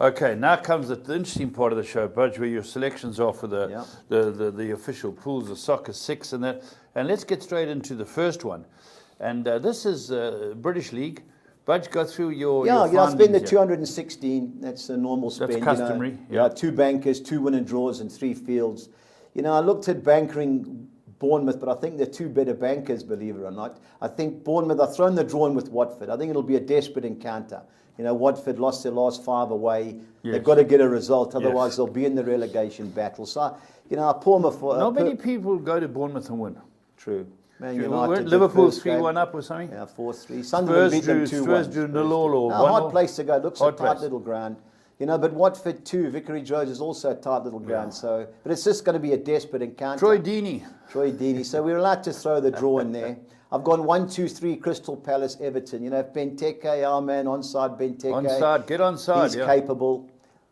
Okay, now comes the interesting part of the show, Budge, where your selections are for the official pools, the Soccer 6 and that. And let's get straight into the first one. And this is British League. Budge, go through your I spend the 216. That's a normal spend. That's customary. Yeah, 2 bankers, 2 win and draws, and 3 fields. I looked at bankering Bournemouth, but I think they're 2 better bankers, believe it or not. I think Bournemouth, I've thrown the draw in with Watford. I think it'll be a desperate encounter. Watford lost their last 5 away. Yes. They've got to get a result, otherwise they'll be in the relegation battle. So, I pour them for... Not many people go to Bournemouth and win. True. Man United, Liverpool 3-1 up or something? Yeah, 4-3. Sunderland beat them 2-1. Spurs drew 0-0 or 1-0. Hard place to go. Looks a tight little ground. But Watford too, Vicarage Road is also a tight little ground. So, but it's just going to be a desperate encounter. Troy Deeney. So we're allowed to throw the draw in there. I've gone 1-2-3 Crystal Palace Everton. Benteke, our man onside Benteke. Onside, get onside. He's capable.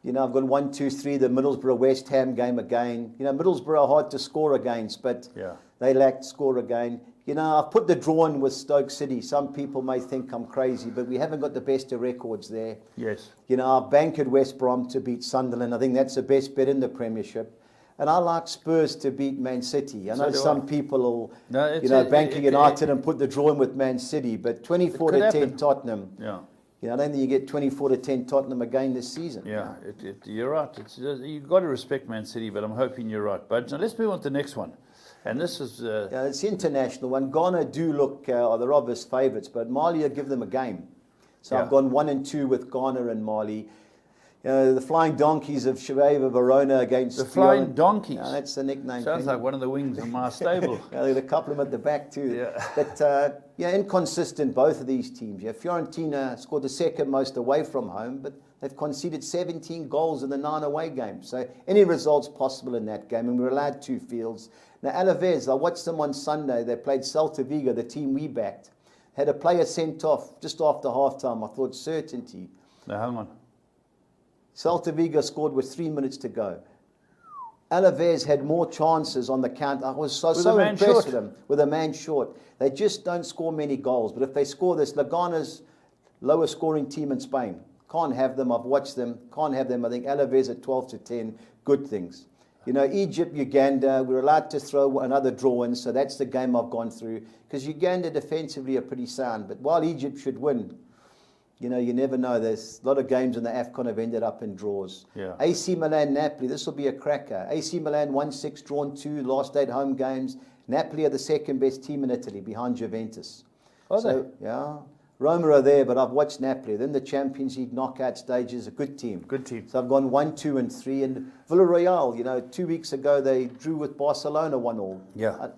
I've gone 1-2-3 the Middlesbrough West Ham game again. Middlesbrough are hard to score against, but they lacked score again. I've put the draw in with Stoke City. Some people may think I'm crazy, but we haven't got the best of records there. Yes. I've bankered West Brom to beat Sunderland. I think that's the best bet in the Premiership. And I like Spurs to beat Man City. I know some people will, banking United and put the draw in with Man City, but 24-10 Tottenham. Yeah. I don't think you get 24-10 Tottenham again this season. Yeah, you're right. You've got to respect Man City, but I'm hoping you're right. But now let's move on to the next one. And this is... it's the international one. Ghana do look, they're obvious favourites, but Mali will give them a game. So I've gone 1-2 with Ghana and Mali. The Flying Donkeys of Chievo Verona against... The Flying Donkeys? That's the nickname. Sounds like one of the wings in my stable. They've got a couple of them at the back too. Yeah. But, inconsistent, both of these teams. Fiorentina scored the second most away from home, but they've conceded 17 goals in the 9 away games. So any result's possible in that game, and we're allowed 2 fields. Now, Alaves, I watched them on Sunday. They played Celta Vigo, the team we backed. Had a player sent off just after halftime. I thought certainty. Now, hang on. Celta Vigo scored with 3 minutes to go. Alaves had more chances on the count. I was so impressed with them. With a man short. They just don't score many goals. But if they score this, Ghana's lowest scoring team in Spain. Can't have them. I've watched them. Can't have them. I think Alaves at 12-10. Good things. Egypt, Uganda, we're allowed to throw another draw in, so that's the game I've gone through. Because Uganda defensively are pretty sound. But while Egypt should win, you never know. There's a lot of games in the AFCON have ended up in draws. Yeah. AC Milan, Napoli, this will be a cracker. AC Milan 1-6, drawn 2, last 8 home games. Napoli are the second best team in Italy, behind Juventus. Are they? Yeah. Roma are there, but I've watched Napoli. Then the Champions League knockout stages, a good team. Good team. So I've gone 1, 2, and 3. And Villarreal, 2 weeks ago they drew with Barcelona 1-1. Yeah.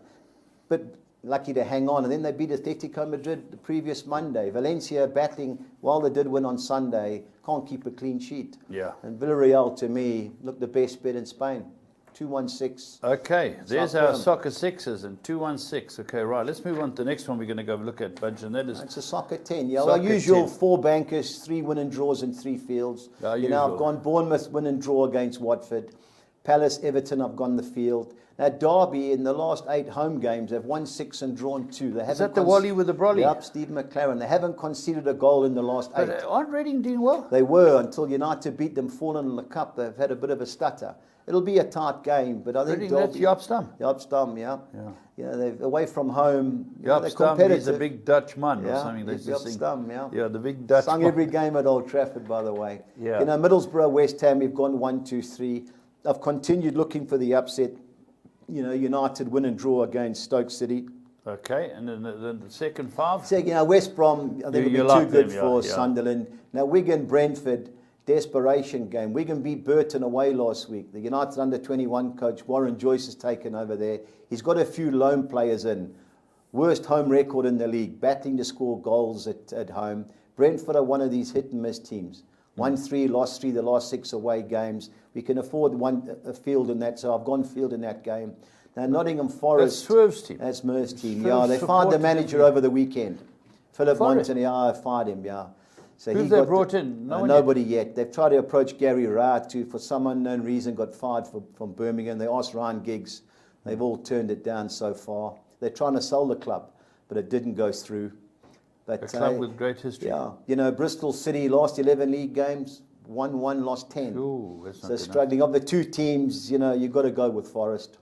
But lucky to hang on. And then they beat Atletico Madrid the previous Monday. Valencia battling, while they did win on Sunday, can't keep a clean sheet. Yeah. And Villarreal, to me, look the best bet in Spain. 2-1-6. Okay, there's our Soccer 6s and 2-1-6. Okay, right. Let's move on to the next one we're going to go look at, Budge, and that is... It's a Soccer 10. Yeah, our usual 4 bankers, 3 win and draws and 3 fields. I've gone Bournemouth win and draw against Watford. Palace, Everton, I've gone the field. Now, Derby, in the last 8 home games, they've won 6 and drawn 2. Is that the Wally with the brolly? Yep, Stephen McLaren. They haven't conceded a goal in the last 8. But aren't Reading doing well? They were, until United beat them 4-0 in the Cup. They've had a bit of a stutter. It'll be a tight game, but I think Reading, that's Jaap Stam. Jaap Stam, yeah. They're away from home. Jaap Stam, he's a big Dutch man or something. Jaap Stam, Yeah, the big Dutch Sung every game at Old Trafford, by the way. Yeah. Middlesbrough, West Ham, we've gone 1-2-3. I've continued looking for the upset. United win and draw against Stoke City. Okay, and then the second 5? West Brom, I think it'll be too good for Sunderland. Now, Wigan, Brentford, desperation game. Wigan beat Burton away last week. The United under-21 coach, Warren Joyce, has taken over there. He's got a few loan players in. Worst home record in the league, battling to score goals at home. Brentford are one of these hit-and-miss teams. 1-3, lost 3 the last 6 away games. We can afford a field in that, so I've gone field in that game. Now, Nottingham Forest... That's Swerve's team. That's Mer's team, they fired the manager over the weekend. Philip Montanier fired him, So who's they brought in? Nobody yet. They've tried to approach Gary Rowett, who for some unknown reason got fired from Birmingham. They asked Ryan Giggs. They've all turned it down so far. They're trying to sell the club, but it didn't go through. But, a club with great history. Yeah. Bristol City, last 11 league games, won 1, lost 10. Ooh, that's so struggling. Of the two teams, you've got to go with Forest.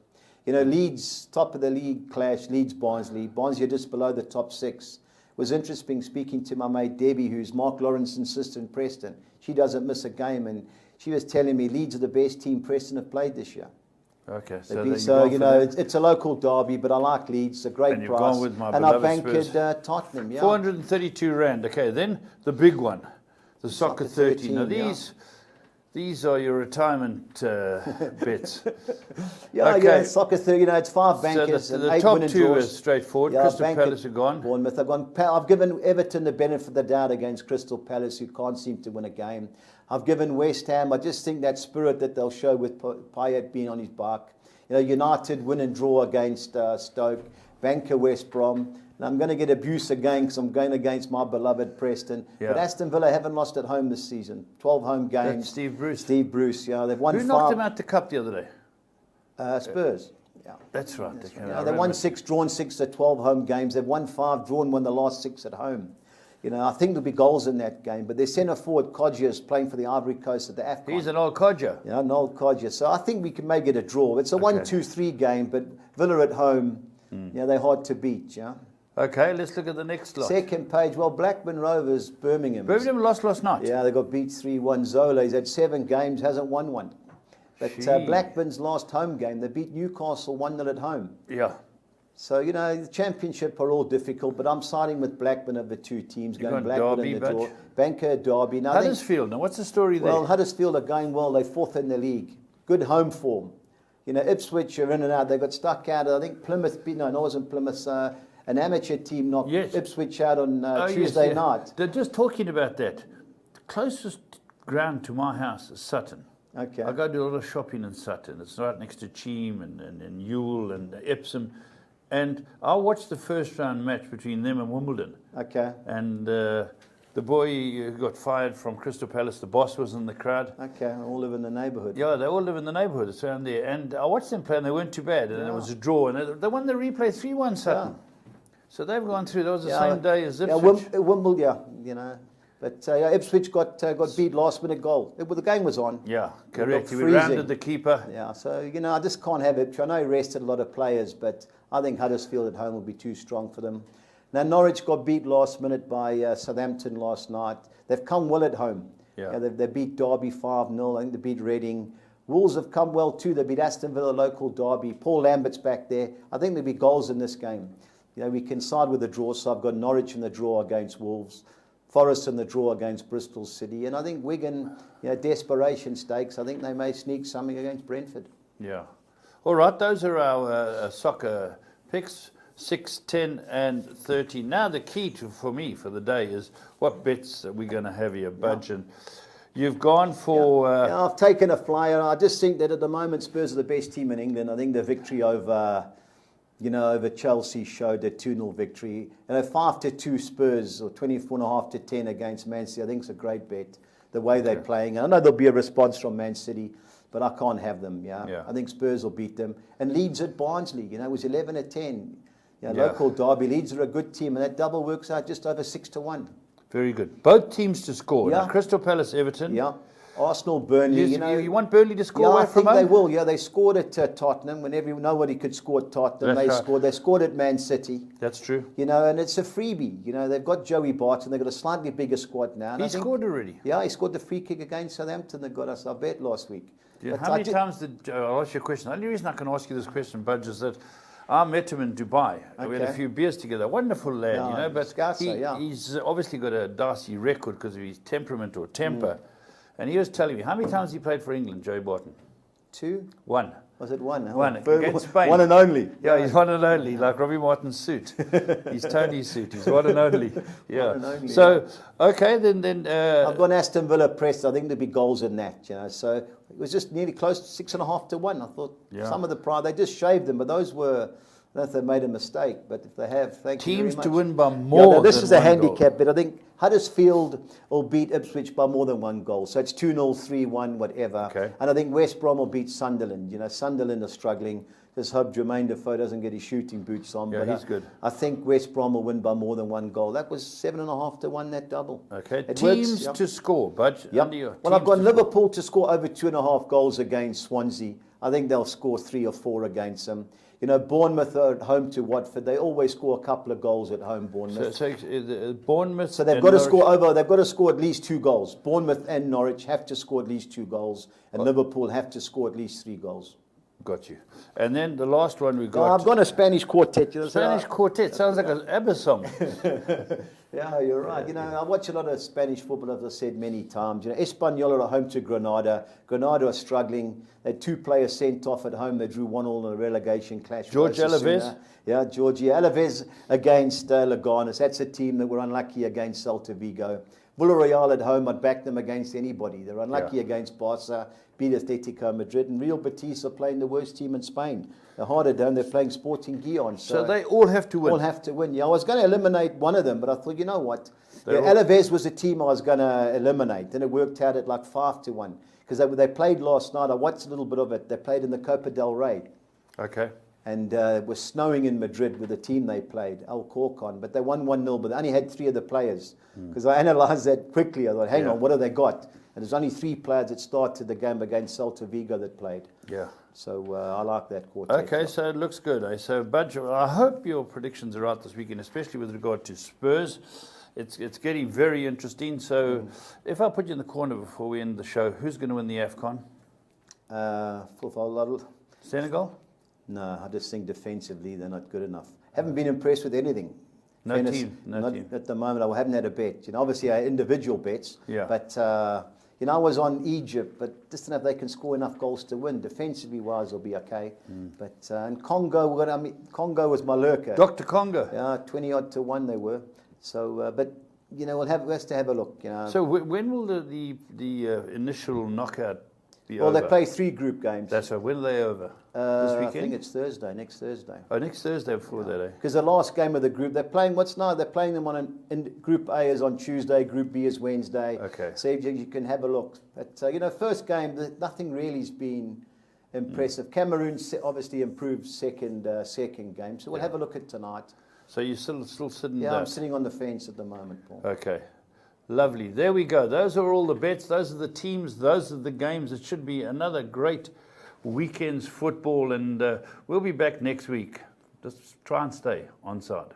Leeds, top of the league clash, Leeds Barnsley. Barnsley are just below the top 6. It was interesting speaking to my mate Debbie, who's Mark Lawrence's sister in Preston. She doesn't miss a game, and she was telling me Leeds are the best team Preston have played this year. Okay, it's a local derby, but I like Leeds. It's a great and price. Gone with my and I banked Tottenham. Yeah. 432 rand. Okay, then the big one, the Soccer 13. Now these are your retirement bets. Yeah, Soccer 13. It's 5 bankers. So the top 2 is straightforward. Crystal Palace are gone. Bournemouth are gone. I've given Everton the benefit of the doubt against Crystal Palace, who can't seem to win a game. I've given West Ham. I just think that spirit that they'll show with Payet being on his back. United win and draw against Stoke. Banker West Brom. And I'm going to get abuse again because I'm going against my beloved Preston. Yeah. But Aston Villa haven't lost at home this season. 12 home games. That's Steve Bruce. Steve Bruce, yeah. They've won 5. Who knocked them out the cup the other day? Spurs. Yeah. That's right. They've won 6, drawn 6 at 12 home games. They've won 5, drawn 1 the last 6 at home. I think there'll be goals in that game. But their centre forward, Kodja, is playing for the Ivory Coast at the AFCON. He's an old Kodja. An old Kodja. So I think we can make it a draw. It's a 1-2-3 game, but Villa at home, they're hard to beat, yeah. Okay, let's look at the next lot. Second page, Blackburn Rovers, Birmingham. Birmingham lost last night. Yeah, they got beat 3-1. Zola, he's had 7 games, hasn't won one. But Blackburn's last home game, they beat Newcastle 1-0 at home. Yeah. So, the Championship are all difficult, but I'm siding with Blackburn of the two teams. Going Blackburn Derby, in the draw. Banker, Derby. Now, Huddersfield, now what's the story there? Well, Huddersfield are going well. They're 4th in the league. Good home form. Ipswich are in and out. They got stuck out. I think Plymouth, it wasn't Plymouth. An amateur team knocked Ipswich out on Tuesday night. They're just talking about that. The closest ground to my house is Sutton. Okay. I go do a lot of shopping in Sutton. It's right next to Cheam and Ewell and Epsom. And I watched the first round match between them and Wimbledon. Okay. And the boy got fired from Crystal Palace. The boss was in the crowd. Okay, they all live in the neighbourhood. Yeah, they all live in the neighbourhood. It's around there. And I watched them play, and they weren't too bad. And it was a draw. And they won the replay 3-1 Sutton. Yeah. So they've gone through. That was the same day as Ipswich. Wimbledon, But Ipswich got beat last minute goal. The game was on. Yeah, correct. We rounded the keeper. Yeah, so I just can't have Ipswich. I know he rested a lot of players, but I think Huddersfield at home will be too strong for them. Now Norwich got beat last minute by Southampton last night. They've come well at home. Yeah. They beat Derby 5-0. I think they beat Reading. Wolves have come well too. They beat Aston Villa, local derby. Paul Lambert's back there. I think there'll be goals in this game. We can side with the draw. So I've got Norwich in the draw against Wolves. Forest in the draw against Bristol City. And I think Wigan, desperation stakes. I think they may sneak something against Brentford. Yeah. All right, those are our soccer picks, 6, 10 and 13. Now the key for me for the day is what bets are we going to have here, Budge? And you've gone for... I've taken a flyer. I just think that at the moment Spurs are the best team in England. I think the victory over Chelsea showed a 2-0 victory. 5-2 Spurs or 24.5-10 against Man City, I think it's a great bet, the way they're playing. And I know there'll be a response from Man City, but I can't have them, I think Spurs will beat them. And Leeds at Barnsley, it was 11-10. Local derby. Leeds are a good team, and that double works out just over 6-1. Very good. Both teams to score. Now, Crystal Palace, Everton. Yeah. Arsenal, Burnley. You want Burnley to score away from home? I think they will. Yeah, they scored at Tottenham when nobody could score at Tottenham. They scored at Man City. That's true. And it's a freebie. They've got Joey Barton. They've got a slightly bigger squad now. He scored already. Yeah, he scored the free kick against Southampton. They got us, I bet, last week. Yeah, how many times did I'll ask you a question? The only reason I can ask you this question, Budge, is that I met him in Dubai. We had a few beers together. Wonderful lad, but he's obviously got a dicey record because of his temperament or temper. And he was telling me, how many times he played for England, Joey Barton? 2? 1. Was it 1? One against Spain. One and only. Yeah, he's one and only, like Robbie Martin's suit. He's Tony's suit. He's one and only. Yeah. One and only, so, okay, then. I've got Aston Villa pressed. I think there'll be goals in that. So it was just nearly close to 6.5 to 1. I thought some of the pride they just shaved them, but those were I don't know if they made a mistake, but if they have, thank you very much. Teams to win by more no, this than is a one handicap, goal. but I think Huddersfield will beat Ipswich by more than 1 goal. So it's 2-0, 3-1, whatever. Okay. And I think West Brom will beat Sunderland. You know, Sunderland are struggling. Just hope Jermaine Defoe doesn't get his shooting boots on. Yeah, but he's good. I think West Brom will win by more than 1 goal. That was 7.5 to 1, that double. Okay, It teams works, yep. to score, Budge. Yep. Well, I've got Liverpool to score over 2.5 goals against Swansea. I think they'll score 3 or 4 against them. You know, Bournemouth are at home to Watford. They always score a couple of goals at home, Bournemouth. So Bournemouth. So they've got to score over. They've got to score at least 2 goals. Bournemouth and Norwich have to score at least 2 goals, and Liverpool have to score at least 3 goals. Got you. And then the last one we got. I've got a Spanish quartet. Spanish quartet sounds like an ABBA song. Yeah, you're right. You know, I watch a lot of Spanish football, as I've said many times. You know, Espanyol are at home to Granada. Granada are struggling. They had 2 players sent off at home. They drew 1-1 in a relegation clash. George Alaves? Yeah, Georgie Alaves against Leganes. That's a team that were unlucky against Celta Vigo. Villarreal at home, I'd back them against anybody. They're unlucky against Barca, beat Atletico Madrid, and Real Betis are playing the worst team in Spain. They're hard at home. They're playing Sporting Gijon. So they all have to win. All have to win. Yeah, I was going to eliminate one of them, but I thought, you know what? Alaves was a team I was going to eliminate, and it worked out at like 5 to 1 because they played last night. I watched a little bit of it. They played in the Copa del Rey. Okay. And it was snowing in Madrid with the team they played, Alcorcon, but they won 1-0, but they only had 3 of the players. Because I analysed that quickly. I thought, hang on, what have they got? And there's only 3 players that started the game against Celta Vigo that played. Yeah. So I like that quartet. Okay, so it looks good. So, Budge, I hope your predictions are right this weekend, especially with regard to Spurs. It's getting very interesting. So if I put you in the corner before we end the show, who's going to win the AFCON? Senegal? No, I just think defensively they're not good enough. Haven't been impressed with anything. No team. At the moment, I haven't had a bet. You know, obviously I individual bets. Yeah. But you know, I was on Egypt, but just don't know if they can score enough goals to win. Defensively wise, they'll be okay. But in Congo, Congo was my lurker. Dr. Congo. Yeah, 20-odd to 1 they were. So, but you know, we'll have to have a look. You know. So when will the initial knockout be well, over? they play 3 group games. That's right. When are they over? This weekend? I think it's Thursday, next Thursday. Oh, next Thursday before that, eh? Because the last game of the group, they're playing, they're playing them in Group A is on Tuesday, Group B is Wednesday. Okay. So you can have a look. But, you know, first game, nothing really's been impressive. Cameroon obviously improved second game. So we'll have a look at tonight. So you're still sitting Yeah, there? I'm sitting on the fence at the moment, Paul. Okay. Lovely. There we go. Those are all the bets. Those are the teams. Those are the games. It should be another great weekend's football. And we'll be back next week. Just try and stay on side.